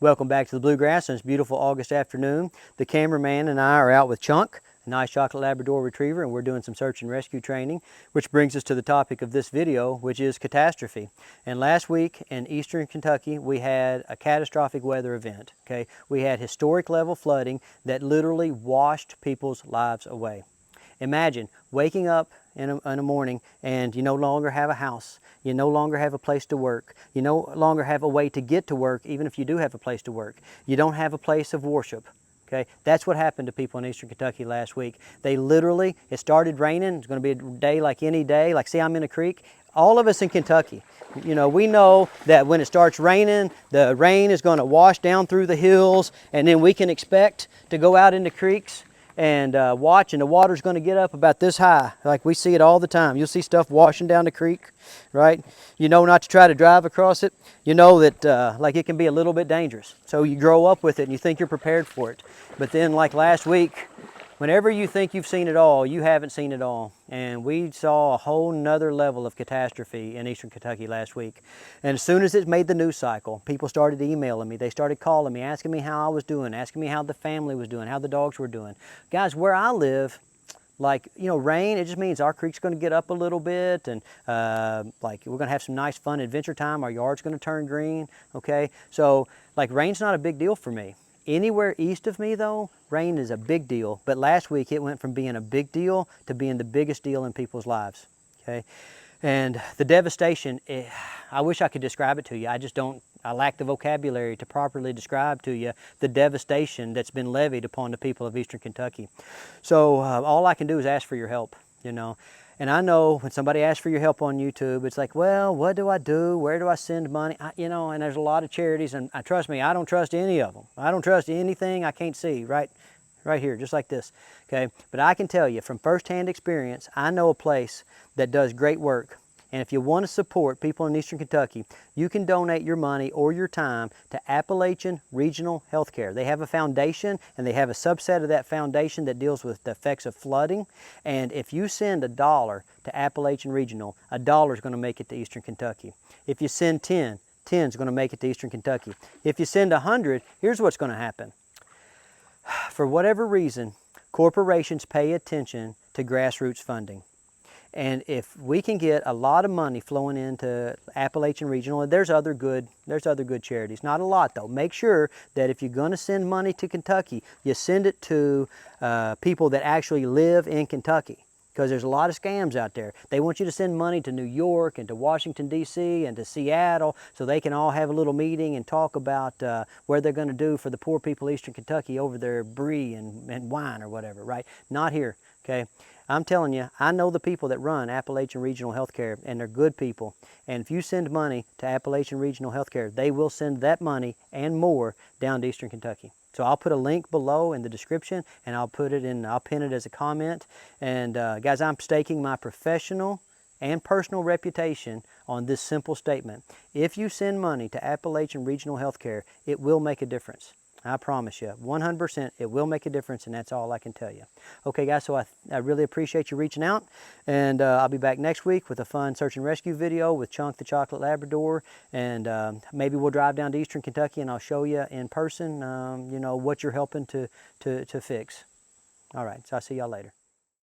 Welcome back to the Bluegrass on this beautiful August afternoon. The cameraman and I are out with Chunk, a nice chocolate Labrador retriever, and we're doing some search and rescue training, which brings us to the topic of this video, which is catastrophe. And last week in eastern Kentucky, we had a catastrophic weather event. Okay, we had historic level flooding that literally washed people's lives away. Imagine waking up in a morning and you no longer have a house, you no longer have a place to work, you no longer have a way to get to work even if you do have a place to work. You don't have a place of worship. Okay, that's what happened to people in eastern Kentucky last week. They literally, it started raining, it's going to be a day like any day, like see I'm in a creek. All of us in Kentucky, you know, we know that when it starts raining, the rain is going to wash down through the hills, and then we can expect to go out into creeks and watch, and the water's going to get up about this high, like we see it all the time. You'll see stuff washing down the creek, right? You know not to try to drive across it. You know that like it can be a little bit dangerous. So you grow up with it and you think you're prepared for it. But then like last week, whenever you think you've seen it all, you haven't seen it all. And we saw a whole nother level of catastrophe in eastern Kentucky last week. And as soon as it made the news cycle, people started emailing me. They started calling me, asking me how I was doing, asking me how the family was doing, how the dogs were doing. Guys, where I live, like, you know, rain, it just means our creek's going to get up a little bit, and like we're going to have some nice fun adventure time. Our yard's going to turn green, okay? So like rain's not a big deal for me. Anywhere east of me though, rain is a big deal. But last week it went from being a big deal to being the biggest deal in people's lives, okay? And the devastation, I wish I could describe it to you. I just don't, I lack the vocabulary to properly describe to you the devastation that's been levied upon the people of eastern Kentucky. So all I can do is ask for your help, you know. And I know when somebody asks for your help on YouTube, it's like, well, what do I do? Where do I send money? You know, and there's a lot of charities, and trust me, I don't trust any of them. I don't trust anything I can't see, right here, just like this, okay? But I can tell you from firsthand experience, I know a place that does great work. And if you want to support people in eastern Kentucky, you can donate your money or your time to Appalachian Regional Healthcare. They have a foundation, and they have a subset of that foundation that deals with the effects of flooding. And if you send $1 to Appalachian Regional, $1 is going to make it to eastern Kentucky. If you send 10, 10 is going to make it to eastern Kentucky. If you send 100, here's what's going to happen. For whatever reason, corporations pay attention to grassroots funding. And if we can get a lot of money flowing into Appalachian Regional, and there's other good charities, not a lot though. Make sure that if you're going to send money to Kentucky, you send it to people that actually live in Kentucky, because there's a lot of scams out there. They want you to send money to New York and to Washington, D.C. and to Seattle so they can all have a little meeting and talk about what they're going to do for the poor people of eastern Kentucky over their brie and wine or whatever, right? Not here, okay? I'm telling you, I know the people that run Appalachian Regional Healthcare, and they're good people. And if you send money to Appalachian Regional Healthcare, they will send that money and more down to eastern Kentucky. So I'll put a link below in the description, and I'll pin it as a comment. And guys, I'm staking my professional and personal reputation on this simple statement. If you send money to Appalachian Regional Healthcare, it will make a difference. I promise you, 100%, it will make a difference, and that's all I can tell you. Okay, guys, so I really appreciate you reaching out, and I'll be back next week with a fun search and rescue video with Chunk the Chocolate Labrador, and maybe we'll drive down to eastern Kentucky, and I'll show you in person, you know, what you're helping to fix. All right, so I'll see y'all later.